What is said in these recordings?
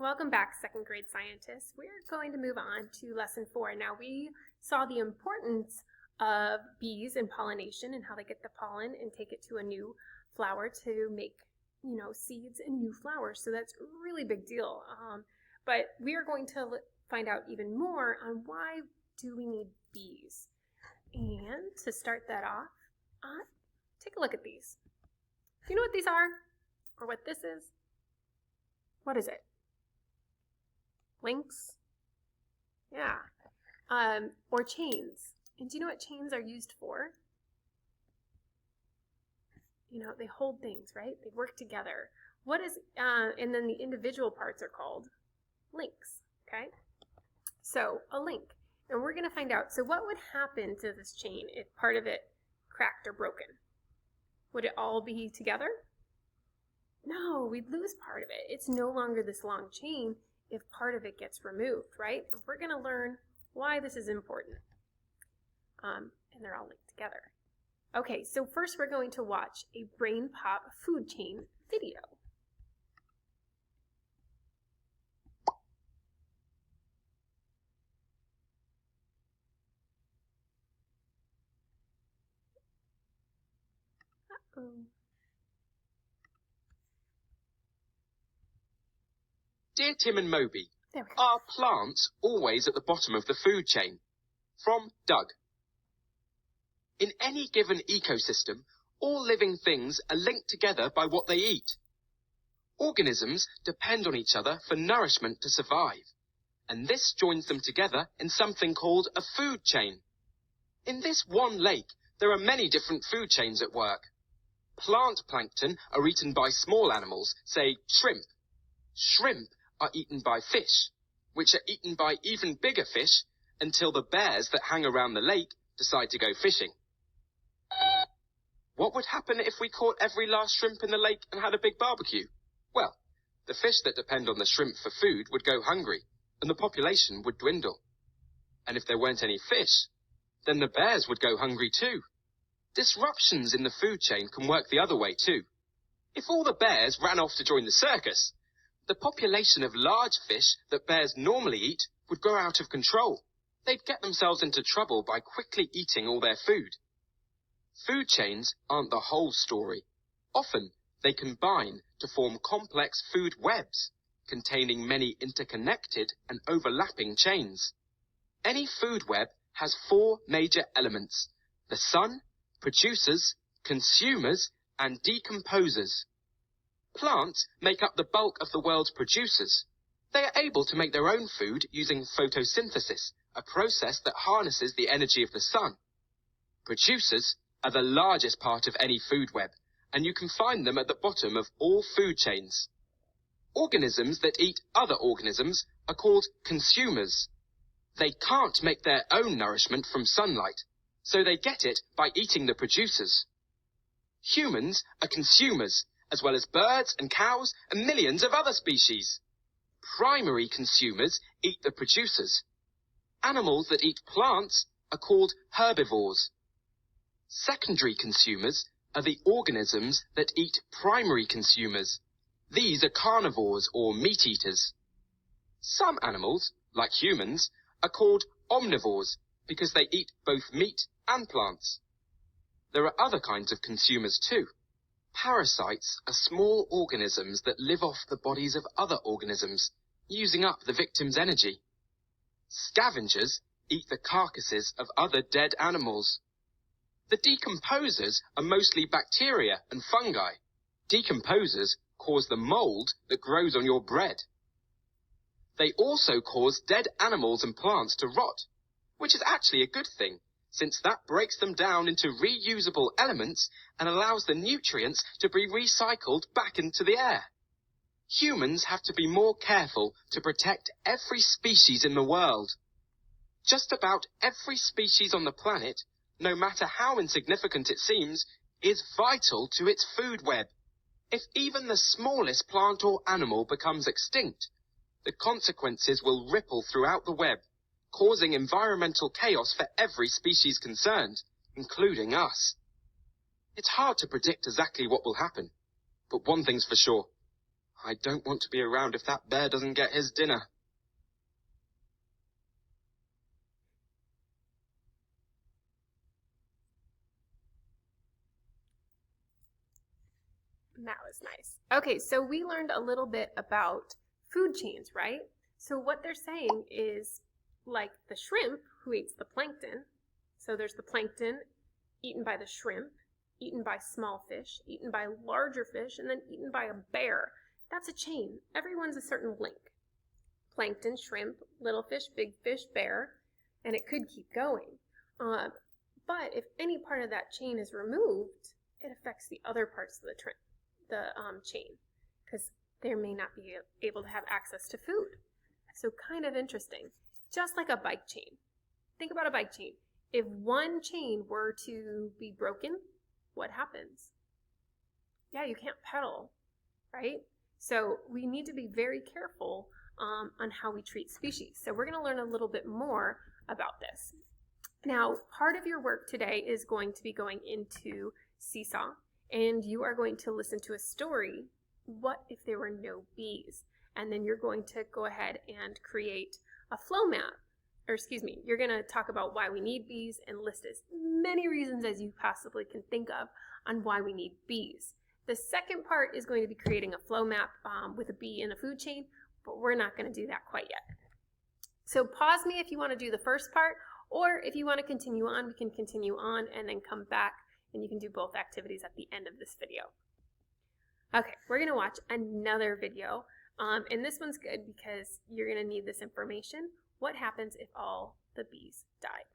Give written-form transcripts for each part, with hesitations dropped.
Welcome back, second grade scientists. We're going to move on to lesson 4. Now, we saw the importance of bees and pollination and how they get the pollen and take it to a new flower to make, seeds and new flowers. So that's a really big deal. But we are going to find out even more on why do we need bees. And to start that off, take a look at these. Do you know what these are? Or what this is? What is it? Links? Yeah. Or chains. And do you know what chains are used for? They hold things, right? They work together. And then the individual parts are called links, okay? So, a link. And we're going to find out, so what would happen to this chain if part of it cracked or broken? Would it all be together? No, we'd lose part of it. It's no longer this long chain if part of it gets removed, right? And we're going to learn why this is important. And they're all linked together. Okay, so first we're going to watch a Brain Pop food chain video. Uh-oh. Dear Tim and Moby, are plants always at the bottom of the food chain? From Doug. In any given ecosystem, all living things are linked together by what they eat. Organisms depend on each other for nourishment to survive, and this joins them together in something called a food chain. In this one lake, there are many different food chains at work. Plant plankton are eaten by small animals, say shrimp. Shrimp are eaten by fish, which are eaten by even bigger fish until the bears that hang around the lake decide to go fishing. What would happen if we caught every last shrimp in the lake and had a big barbecue? Well, the fish that depend on the shrimp for food would go hungry, and the population would dwindle. And if there weren't any fish, then the bears would go hungry too. Disruptions in the food chain can work the other way too. If all the bears ran off to join the circus, the population of large fish that bears normally eat would grow out of control. They'd get themselves into trouble by quickly eating all their food. Food chains aren't the whole story. Often, they combine to form complex food webs, containing many interconnected and overlapping chains. Any food web has 4 major elements: the sun, producers, consumers, and decomposers. Plants make up the bulk of the world's producers. They are able to make their own food using photosynthesis, a process that harnesses the energy of the sun. Producers are the largest part of any food web, and you can find them at the bottom of all food chains. Organisms that eat other organisms are called consumers. They can't make their own nourishment from sunlight, so they get it by eating the producers. Humans are consumers, as well as birds and cows and millions of other species. Primary consumers eat the producers. Animals that eat plants are called herbivores. Secondary consumers are the organisms that eat primary consumers. These are carnivores or meat eaters. Some animals, like humans, are called omnivores because they eat both meat and plants. There are other kinds of consumers too. Parasites are small organisms that live off the bodies of other organisms, using up the victim's energy. Scavengers eat the carcasses of other dead animals. The decomposers are mostly bacteria and fungi. Decomposers cause the mold that grows on your bread. They also cause dead animals and plants to rot, which is actually a good thing, since that breaks them down into reusable elements and allows the nutrients to be recycled back into the air. Humans have to be more careful to protect every species in the world. Just about every species on the planet, no matter how insignificant it seems, is vital to its food web. If even the smallest plant or animal becomes extinct, the consequences will ripple throughout the web, causing environmental chaos for every species concerned, including us. It's hard to predict exactly what will happen, but one thing's for sure. I don't want to be around if that bear doesn't get his dinner. That was nice. Okay, so we learned a little bit about food chains, right? So what they're saying is, like the shrimp who eats the plankton, so there's the plankton eaten by the shrimp, eaten by small fish, eaten by larger fish, and then eaten by a bear. That's a chain. Everyone's a certain link. Plankton, shrimp, little fish, big fish, bear, and it could keep going. But if any part of that chain is removed, it affects the other parts of the chain, because they may not be able to have access to food. So kind of interesting. Just like a bike chain. Think about a bike chain. If one chain were to be broken, what happens? Yeah, you can't pedal, right? So we need to be very careful on how we treat species. So we're going to learn a little bit more about this. Now, part of your work today is going to be going into Seesaw, and you are going to listen to a story, What If There Were No Bees? And then you're going to go ahead and create a flow map. You're going to talk about why we need bees and list as many reasons as you possibly can think of on why we need bees. The second part is going to be creating a flow map with a bee in a food chain, but we're not going to do that quite yet. So pause me if you want to do the first part, or if you want to continue on, we can continue on and then come back, and you can do both activities at the end of this video. Okay, we're going to watch another video, and this one's good because you're going to need this information. What happens if all the bees died?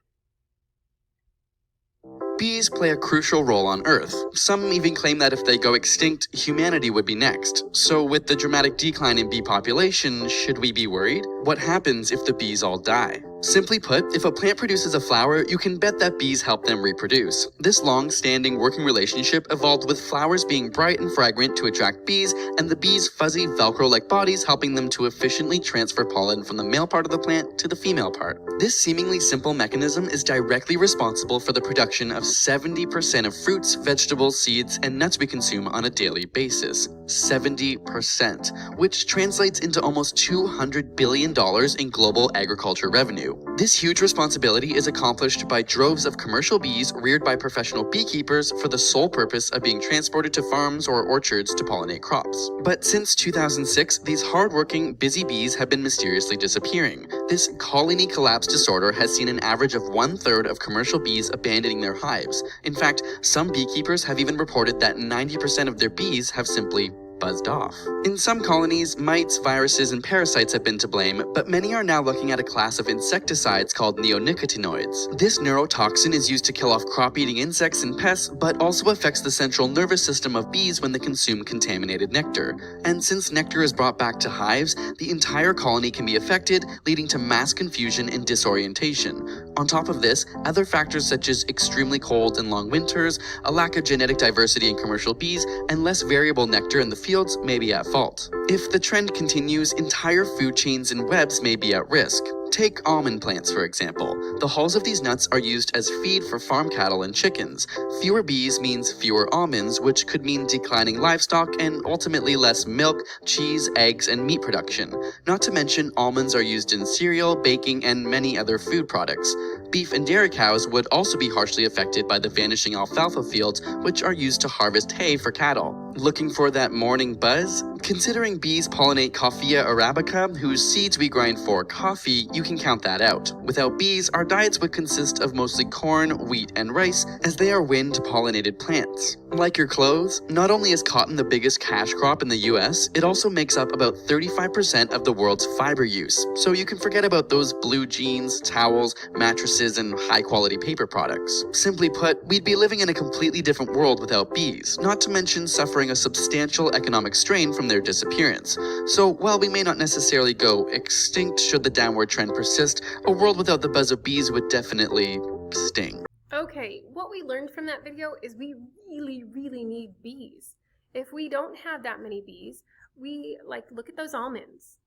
Bees play a crucial role on Earth. Some even claim that if they go extinct, humanity would be next. So with the dramatic decline in bee population, should we be worried? What happens if the bees all die? Simply put, if a plant produces a flower, you can bet that bees help them reproduce. This long-standing working relationship evolved with flowers being bright and fragrant to attract bees, and the bees' fuzzy Velcro-like bodies helping them to efficiently transfer pollen from the male part of the plant to the female part. This seemingly simple mechanism is directly responsible for the production of 70% of fruits, vegetables, seeds, and nuts we consume on a daily basis. 70%, which translates into almost $200 billion in global agriculture revenue. This huge responsibility is accomplished by droves of commercial bees reared by professional beekeepers for the sole purpose of being transported to farms or orchards to pollinate crops. But since 2006, these hardworking, busy bees have been mysteriously disappearing. This colony collapse disorder has seen an average of 1/3 of commercial bees abandoning their hives. In fact, some beekeepers have even reported that 90% of their bees have simply buzzed off. In some colonies, mites, viruses, and parasites have been to blame, but many are now looking at a class of insecticides called neonicotinoids. This neurotoxin is used to kill off crop-eating insects and pests, but also affects the central nervous system of bees when they consume contaminated nectar. And since nectar is brought back to hives, the entire colony can be affected, leading to mass confusion and disorientation. On top of this, other factors such as extremely cold and long winters, a lack of genetic diversity in commercial bees, and less variable nectar in the fields may be at fault. If the trend continues, entire food chains and webs may be at risk. Take almond plants, for example. The hulls of these nuts are used as feed for farm cattle and chickens. Fewer bees means fewer almonds, which could mean declining livestock and ultimately less milk, cheese, eggs, and meat production. Not to mention, almonds are used in cereal, baking, and many other food products. Beef and dairy cows would also be harshly affected by the vanishing alfalfa fields, which are used to harvest hay for cattle. Looking for that morning buzz? Considering bees pollinate Coffea arabica, whose seeds we grind for coffee, you can count that out. Without bees, our diets would consist of mostly corn, wheat, and rice, as they are wind-pollinated plants. Like your clothes, not only is cotton the biggest cash crop in the US, it also makes up about 35% of the world's fiber use. So you can forget about those blue jeans, towels, mattresses, and high-quality paper products. Simply put, we'd be living in a completely different world without bees, not to mention suffering a substantial economic strain from their disappearance. So while we may not necessarily go extinct should the downward trend persist, a world without the buzz of bees would definitely sting. Okay, what we learned from that video is we really need bees. If we don't have that many bees, look at those almonds.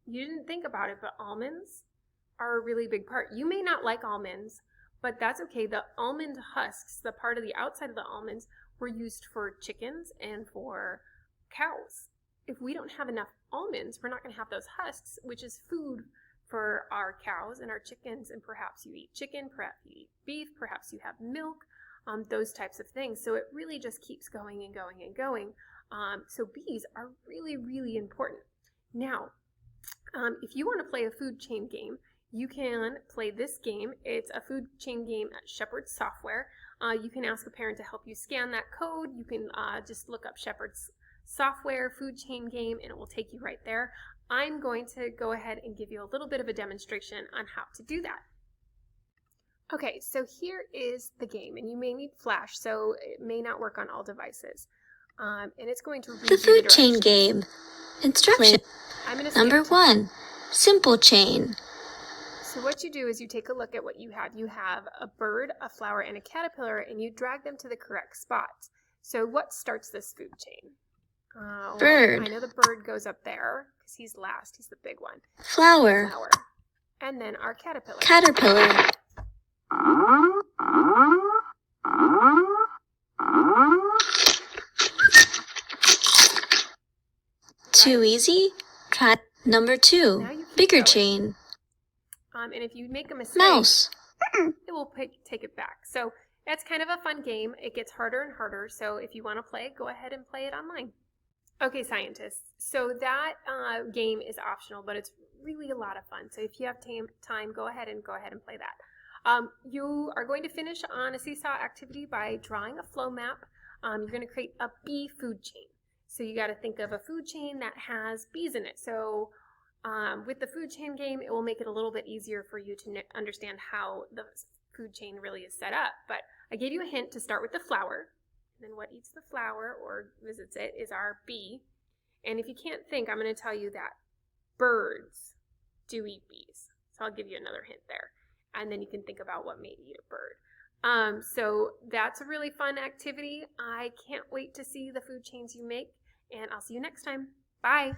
You didn't think about it, but almonds are a really big part. You may not like almonds, but that's okay. The almond husks, the part of the outside of the almonds, were used for chickens and for cows. if we don't have enough almonds, we're not going to have those husks, which is food for our cows and our chickens, and perhaps you eat chicken, perhaps you eat beef, perhaps you have milk, those types of things. So it really just keeps going and going and going. So bees are really, really important. Now, if you want to play a food chain game, you can play this game. It's a food chain game at Shepherd's Software. You can ask a parent to help you scan that code. You can just look up Shepherd's Software food chain game and it will take you right there. I'm going to go ahead and give you a little bit of a demonstration on how to do that. Okay, so here is the game, and you may need Flash, so it may not work on all devices. And it's going to read The food chain game. Instruction. Number 1, simple chain. So what you do is you take a look at what you have. You have a bird, a flower, and a caterpillar, and you drag them to the correct spots. So what starts this food chain? Bird. I know the bird goes up there because he's last. He's the big one. Flower. Flower. And then our caterpillar. Caterpillar. Too easy? Try number 2, bigger chain. And if you make a mistake, Mouse. it will take it back. So that's kind of a fun game. It gets harder and harder. So if you want to play, go ahead and play it online. Okay, scientists. So that game is optional, but it's really a lot of fun. So if you have time, go ahead and play that. You are going to finish on a seesaw activity by drawing a flow map. You're going to create a bee food chain. So you got to think of a food chain that has bees in it. So with the food chain game, it will make it a little bit easier for you to understand how the food chain really is set up. But I gave you a hint to start with the flower. And then what eats the flower or visits it is our bee. And if you can't think, I'm going to tell you that birds do eat bees. So I'll give you another hint there. And then you can think about what may eat a bird. So that's a really fun activity. I can't wait to see the food chains you make. And I'll see you next time. Bye.